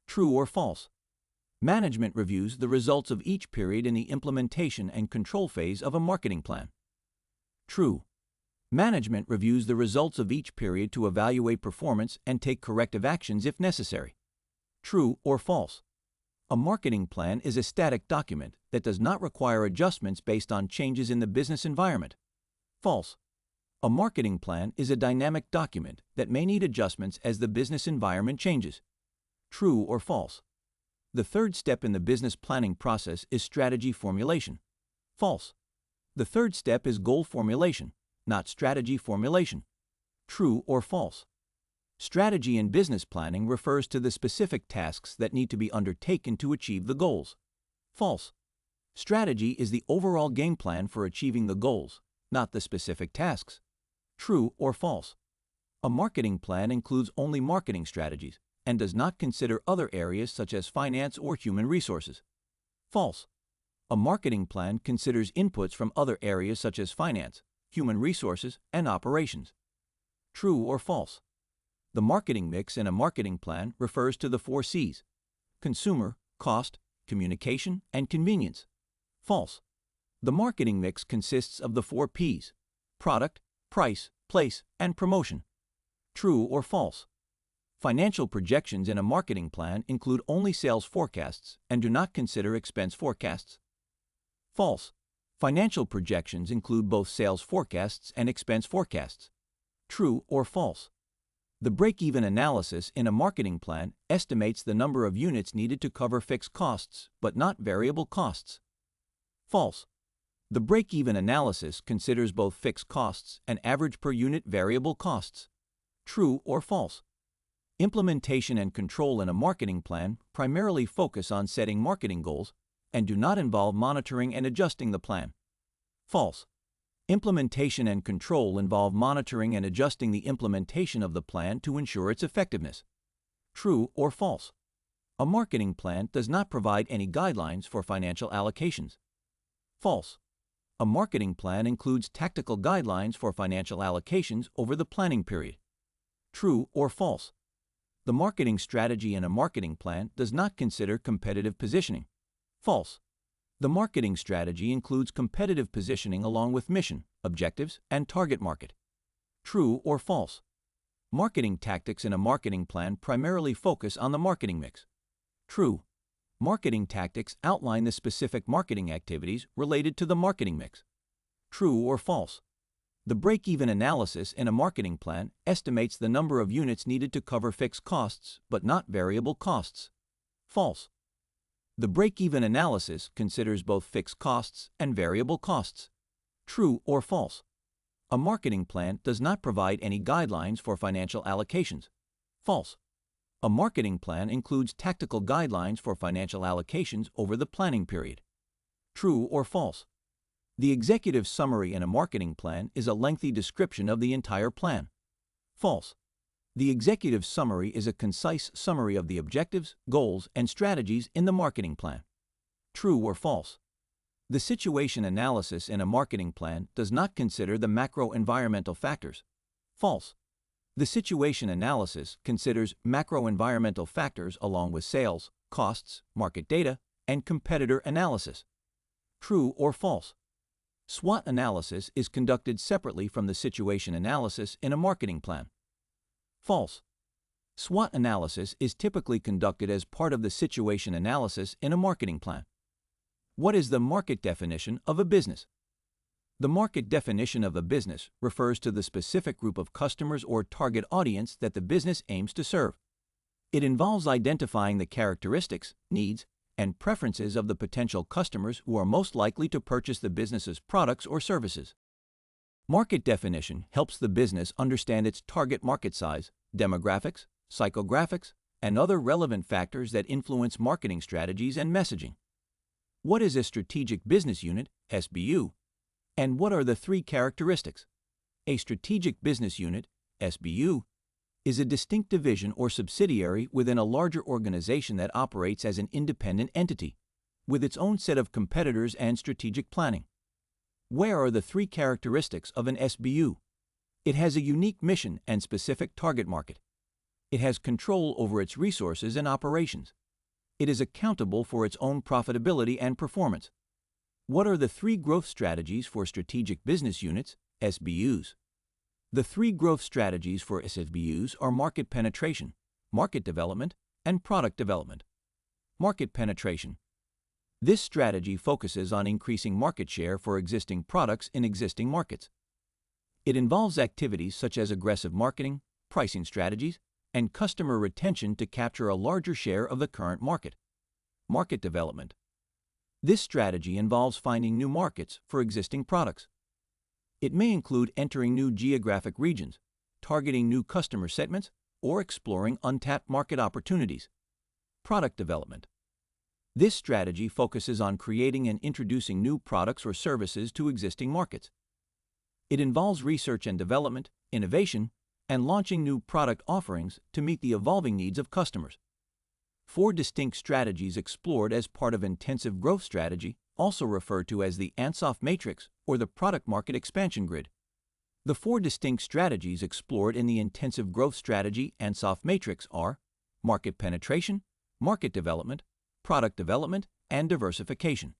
True or false? Management reviews the results of each period in the implementation and control phase of a marketing plan. True. Management reviews the results of each period to evaluate performance and take corrective actions if necessary. True or false? A marketing plan is a static document that does not require adjustments based on changes in the business environment. False. A marketing plan is a dynamic document that may need adjustments as the business environment changes. True or false? The third step in the business planning process is strategy formulation. False. The third step is goal formulation, not strategy formulation. True or false? Strategy in business planning refers to the specific tasks that need to be undertaken to achieve the goals. False. Strategy is the overall game plan for achieving the goals, not the specific tasks. True or false? A marketing plan includes only marketing strategies and does not consider other areas such as finance or human resources. False. A marketing plan considers inputs from other areas such as finance, human resources, and operations. True or false? The marketing mix in a marketing plan refers to the 4 C's: consumer, cost, communication, and convenience. False. The marketing mix consists of the 4 P's: product, price, place, and promotion. True or false? Financial projections in a marketing plan include only sales forecasts and do not consider expense forecasts. False. Financial projections include both sales forecasts and expense forecasts. True or false? The break-even analysis in a marketing plan estimates the number of units needed to cover fixed costs, but not variable costs. False. The break-even analysis considers both fixed costs and average per unit variable costs. True or false? Implementation and control in a marketing plan primarily focus on setting marketing goals and do not involve monitoring and adjusting the plan. False. Implementation and control involve monitoring and adjusting the implementation of the plan to ensure its effectiveness. True or false? A marketing plan does not provide any guidelines for financial allocations. False. A marketing plan includes tactical guidelines for financial allocations over the planning period. True or false? The marketing strategy in a marketing plan does not consider competitive positioning. False. The marketing strategy includes competitive positioning along with mission, objectives, and target market. True or false? Marketing tactics in a marketing plan primarily focus on the marketing mix. True. Marketing tactics outline the specific marketing activities related to the marketing mix. True or false? The break-even analysis in a marketing plan estimates the number of units needed to cover fixed costs, but not variable costs. False. The break-even analysis considers both fixed costs and variable costs. True or false? A marketing plan does not provide any guidelines for financial allocations. False. A marketing plan includes tactical guidelines for financial allocations over the planning period. True or false? The executive summary in a marketing plan is a lengthy description of the entire plan. False. The executive summary is a concise summary of the objectives, goals, and strategies in the marketing plan. True or false? The situation analysis in a marketing plan does not consider the macro-environmental factors. False. The situation analysis considers macro-environmental factors along with sales, costs, market data, and competitor analysis. True or false? SWOT analysis is conducted separately from the situation analysis in a marketing plan. False. SWOT analysis is typically conducted as part of the situation analysis in a marketing plan. What is the market definition of a business? The market definition of a business refers to the specific group of customers or target audience that the business aims to serve. It involves identifying the characteristics, needs, and preferences of the potential customers who are most likely to purchase the business's products or services. Market definition helps the business understand its target market size, demographics, psychographics, and other relevant factors that influence marketing strategies and messaging. What is a strategic business unit, SBU? And what are the 3 characteristics? A strategic business unit, SBU, is a distinct division or subsidiary within a larger organization that operates as an independent entity, with its own set of competitors and strategic planning. Where are the 3 characteristics of an SBU? It has a unique mission and specific target market. It has control over its resources and operations. It is accountable for its own profitability and performance. What are the 3 growth strategies for strategic business units, SBUs. The three growth strategies for SBUs are market penetration, market development, and product development. Market penetration. This strategy focuses on increasing market share for existing products in existing markets. It involves activities such as aggressive marketing, pricing strategies, and customer retention to capture a larger share of the current market. Market development. This strategy involves finding new markets for existing products. It may include entering new geographic regions, targeting new customer segments, or exploring untapped market opportunities. Product development. This strategy focuses on creating and introducing new products or services to existing markets. It involves research and development, innovation, and launching new product offerings to meet the evolving needs of customers. Four distinct strategies explored as part of intensive growth strategy, also referred to as the Ansoff matrix or the product market expansion grid. The four distinct strategies explored in the intensive growth strategy Ansoff matrix are market penetration, market development, product development, and diversification.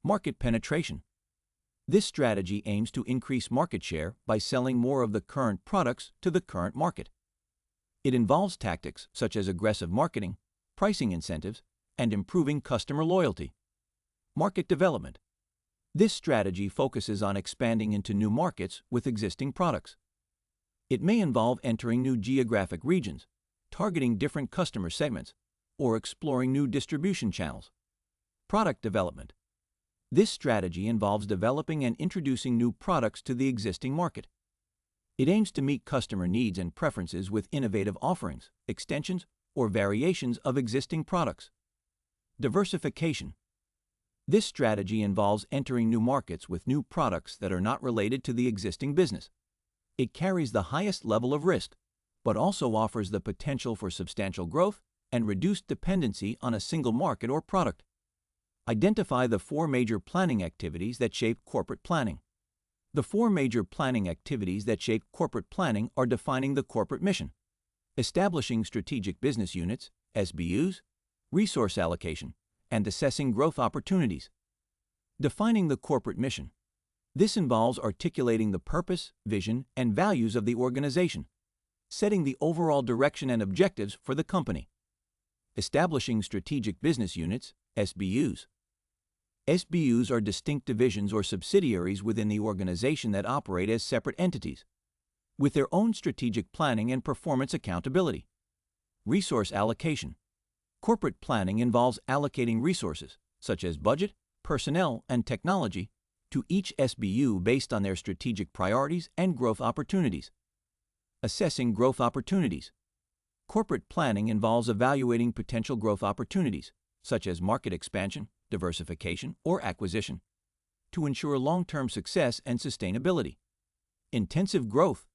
Market penetration. This strategy aims to increase market share by selling more of the current products to the current market. It involves tactics such as aggressive marketing, pricing incentives, and improving customer loyalty. Market development. This strategy focuses on expanding into new markets with existing products. It may involve entering new geographic regions, targeting different customer segments, or exploring new distribution channels. Product development. This strategy involves developing and introducing new products to the existing market. It aims to meet customer needs and preferences with innovative offerings, extensions, or variations of existing products. Diversification. This strategy involves entering new markets with new products that are not related to the existing business. It carries the highest level of risk, but also offers the potential for substantial growth and reduced dependency on a single market or product. Identify the four major planning activities that shape corporate planning. The four major planning activities that shape corporate planning are defining the corporate mission, establishing strategic business units, SBUs, resource allocation, and assessing growth opportunities. Defining the corporate mission. This involves articulating the purpose, vision, and values of the organization, setting the overall direction and objectives for the company. Establishing strategic business units, SBUs. SBUs are distinct divisions or subsidiaries within the organization that operate as separate entities, with their own strategic planning and performance accountability. Resource allocation. Corporate planning involves allocating resources, such as budget, personnel, and technology, to each SBU based on their strategic priorities and growth opportunities. Assessing growth opportunities. Corporate planning involves evaluating potential growth opportunities, such as market expansion, diversification, or acquisition, to ensure long-term success and sustainability. Intensive growth.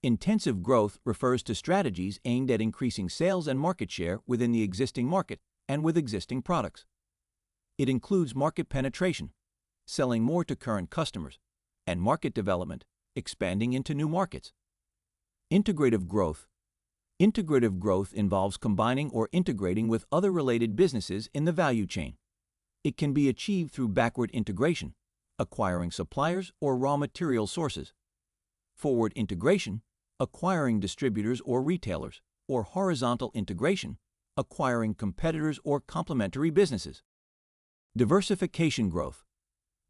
Intensive growth refers to strategies aimed at increasing sales and market share within the existing market and with existing products. It includes market penetration, selling more to current customers, and market development, expanding into new markets. Integrative growth. Integrative growth involves combining or integrating with other related businesses in the value chain. It can be achieved through backward integration, acquiring suppliers or raw material sources. Forward integration, acquiring distributors or retailers, or horizontal integration, acquiring competitors or complementary businesses. Diversification growth.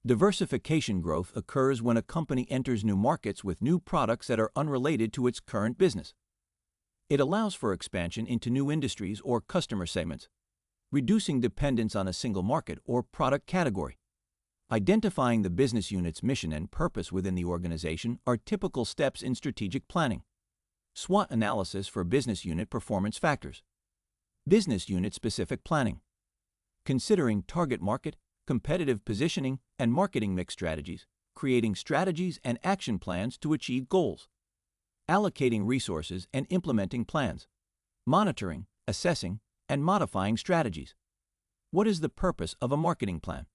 Diversification growth occurs when a company enters new markets with new products that are unrelated to its current business. It allows for expansion into new industries or customer segments, reducing dependence on a single market or product category. Identifying the business unit's mission and purpose within the organization are typical steps in strategic planning. SWOT analysis for business unit performance factors. Business unit specific planning. Considering target market, competitive positioning, and marketing mix strategies, creating strategies and action plans to achieve goals. Allocating resources and implementing plans. Monitoring, assessing, and modifying strategies. What is the purpose of a marketing plan?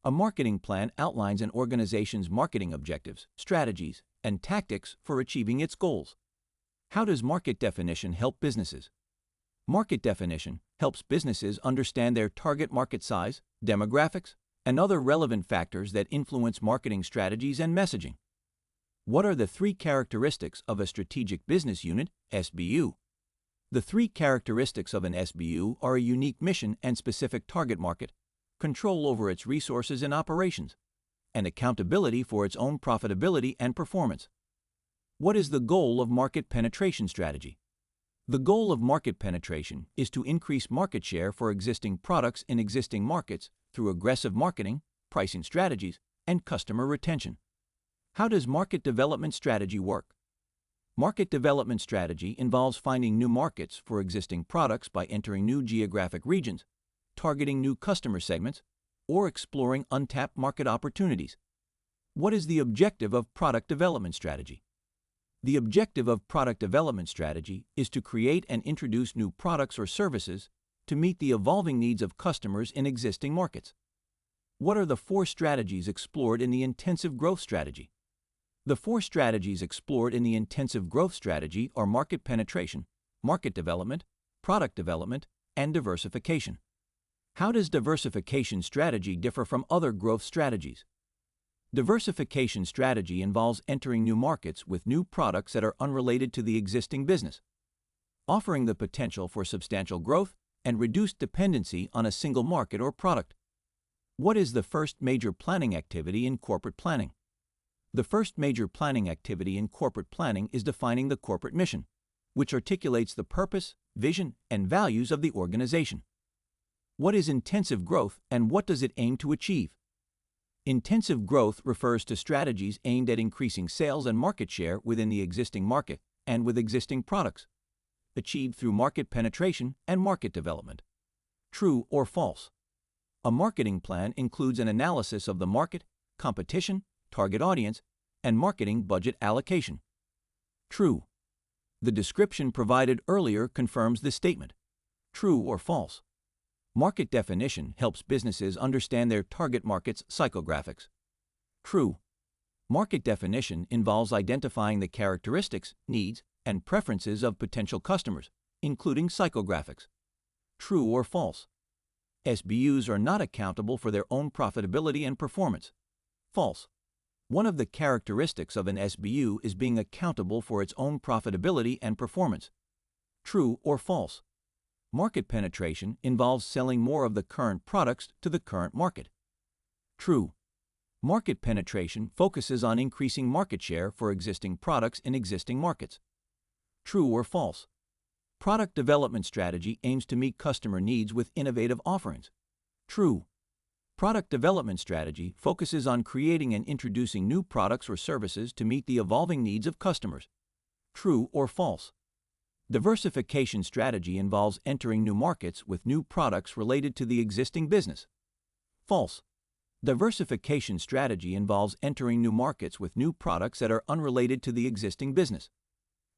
A marketing plan outlines an organization's marketing objectives, strategies, and tactics for achieving its goals. How does market definition help businesses? Market definition helps businesses understand their target market size, demographics, and other relevant factors that influence marketing strategies and messaging. What are the three characteristics of a strategic business unit, SBU? The three characteristics of an SBU are a unique mission and specific target market, control over its resources and operations, and accountability for its own profitability and performance. What is the goal of market penetration strategy? The goal of market penetration is to increase market share for existing products in existing markets through aggressive marketing, pricing strategies, and customer retention. How does market development strategy work? Market development strategy involves finding new markets for existing products by entering new geographic regions, targeting new customer segments, or exploring untapped market opportunities. What is the objective of product development strategy? The objective of product development strategy is to create and introduce new products or services to meet the evolving needs of customers in existing markets. What are the four strategies explored in the intensive growth strategy? The four strategies explored in the intensive growth strategy are market penetration, market development, product development, and diversification. How does diversification strategy differ from other growth strategies? Diversification strategy involves entering new markets with new products that are unrelated to the existing business, offering the potential for substantial growth and reduced dependency on a single market or product. What is the first major planning activity in corporate planning? The first major planning activity in corporate planning is defining the corporate mission, which articulates the purpose, vision, and values of the organization. What is intensive growth and what does it aim to achieve? Intensive growth refers to strategies aimed at increasing sales and market share within the existing market and with existing products, achieved through market penetration and market development. True or false? A marketing plan includes an analysis of the market, competition, target audience, and marketing budget allocation. True. The description provided earlier confirms this statement. True or false? Market definition helps businesses understand their target market's psychographics. True. Market definition involves identifying the characteristics, needs, and preferences of potential customers, including psychographics. True or false? SBUs are not accountable for their own profitability and performance. False. One of the characteristics of an SBU is being accountable for its own profitability and performance. True or false? Market penetration involves selling more of the current products to the current market. True. Market penetration focuses on increasing market share for existing products in existing markets. True or false? Product development strategy aims to meet customer needs with innovative offerings. True. Product development strategy focuses on creating and introducing new products or services to meet the evolving needs of customers. True or false? Diversification strategy involves entering new markets with new products related to the existing business. False. Diversification strategy involves entering new markets with new products that are unrelated to the existing business.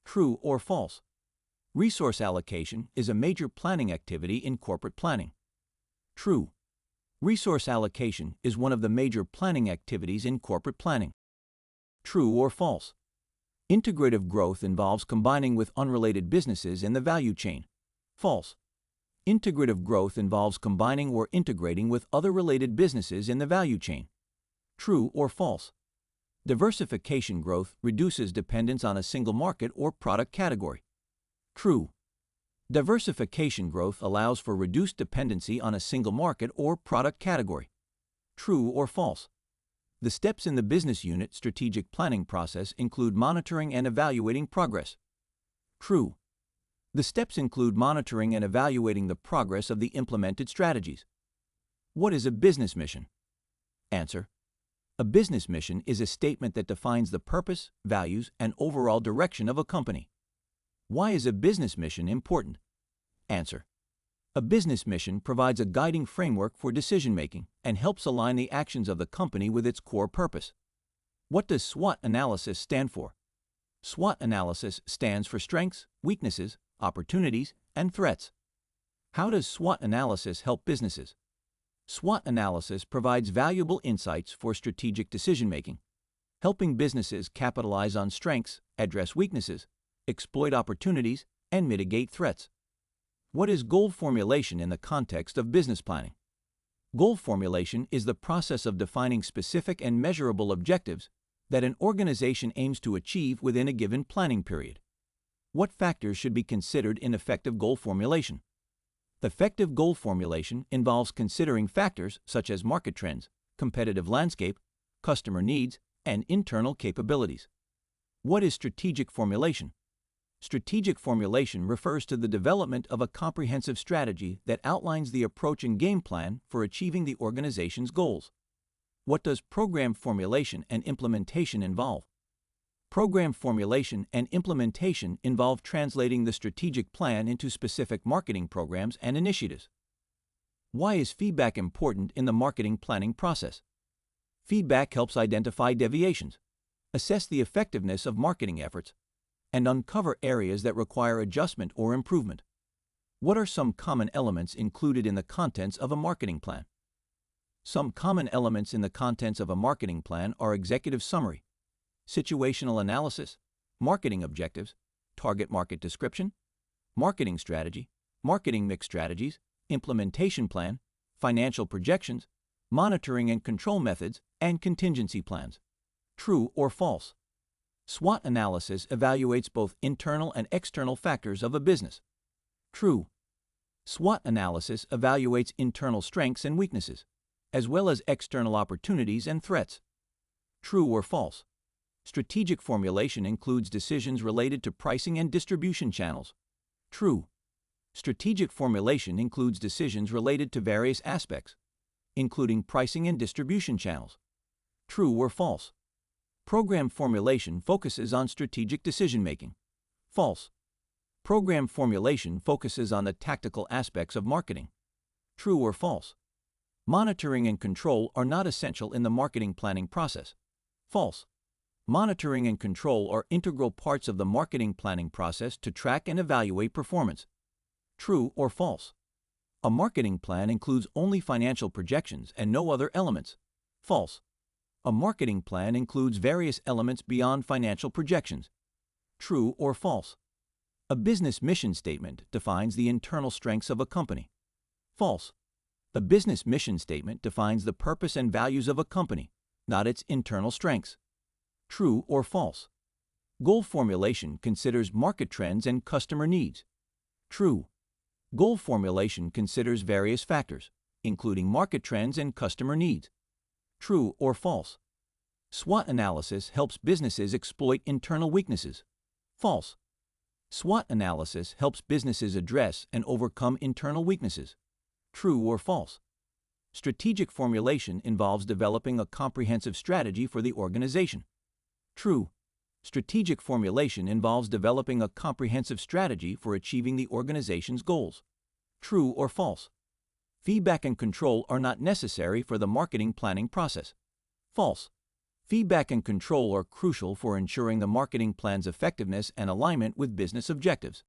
True or false? Resource allocation is a major planning activity in corporate planning. True. Resource allocation is one of the major planning activities in corporate planning. True or false? Integrative growth involves combining with unrelated businesses in the value chain. False. Integrative growth involves combining or integrating with other related businesses in the value chain. True or false? Diversification growth reduces dependence on a single market or product category. True. Diversification growth allows for reduced dependency on a single market or product category. True or false? The steps in the business unit strategic planning process include monitoring and evaluating progress. True. The steps include monitoring and evaluating the progress of the implemented strategies. What is a business mission? Answer. A business mission is a statement that defines the purpose, values, and overall direction of a company. Why is a business mission important? Answer. A business mission provides a guiding framework for decision-making and helps align the actions of the company with its core purpose. What does SWOT analysis stand for? SWOT analysis stands for strengths, weaknesses, opportunities, and threats. How does SWOT analysis help businesses? SWOT analysis provides valuable insights for strategic decision-making, helping businesses capitalize on strengths, address weaknesses, exploit opportunities, and mitigate threats. What is goal formulation in the context of business planning? Goal formulation is the process of defining specific and measurable objectives that an organization aims to achieve within a given planning period. What factors should be considered in effective goal formulation? Effective goal formulation involves considering factors such as market trends, competitive landscape, customer needs, and internal capabilities. What is strategic formulation? Strategic formulation refers to the development of a comprehensive strategy that outlines the approach and game plan for achieving the organization's goals. What does program formulation and implementation involve? Program formulation and implementation involve translating the strategic plan into specific marketing programs and initiatives. Why is feedback important in the marketing planning process? Feedback helps identify deviations, assess the effectiveness of marketing efforts, and uncover areas that require adjustment or improvement. What are some common elements included in the contents of a marketing plan? Some common elements in the contents of a marketing plan are executive summary, situational analysis, marketing objectives, target market description, marketing strategy, marketing mix strategies, implementation plan, financial projections, monitoring and control methods, and contingency plans. True or false? SWOT analysis evaluates both internal and external factors of a business. True. SWOT analysis evaluates internal strengths and weaknesses, as well as external opportunities and threats. True or false? Strategic formulation includes decisions related to pricing and distribution channels. True. Strategic formulation includes decisions related to various aspects, including pricing and distribution channels. True or false? Program formulation focuses on strategic decision-making. False. Program formulation focuses on the tactical aspects of marketing. True or false? Monitoring and control are not essential in the marketing planning process. False. Monitoring and control are integral parts of the marketing planning process to track and evaluate performance. True or false? A marketing plan includes only financial projections and no other elements. False. A marketing plan includes various elements beyond financial projections. True or false? A business mission statement defines the internal strengths of a company. False. The business mission statement defines the purpose and values of a company, not its internal strengths. True or false? Goal formulation considers market trends and customer needs. True. Goal formulation considers various factors, including market trends and customer needs. True or false? SWOT analysis helps businesses exploit internal weaknesses. False. SWOT analysis helps businesses address and overcome internal weaknesses. True or false? Strategic formulation involves developing a comprehensive strategy for the organization. True. Strategic formulation involves developing a comprehensive strategy for achieving the organization's goals. True or false? Feedback and control are not necessary for the marketing planning process. False. Feedback and control are crucial for ensuring the marketing plan's effectiveness and alignment with business objectives.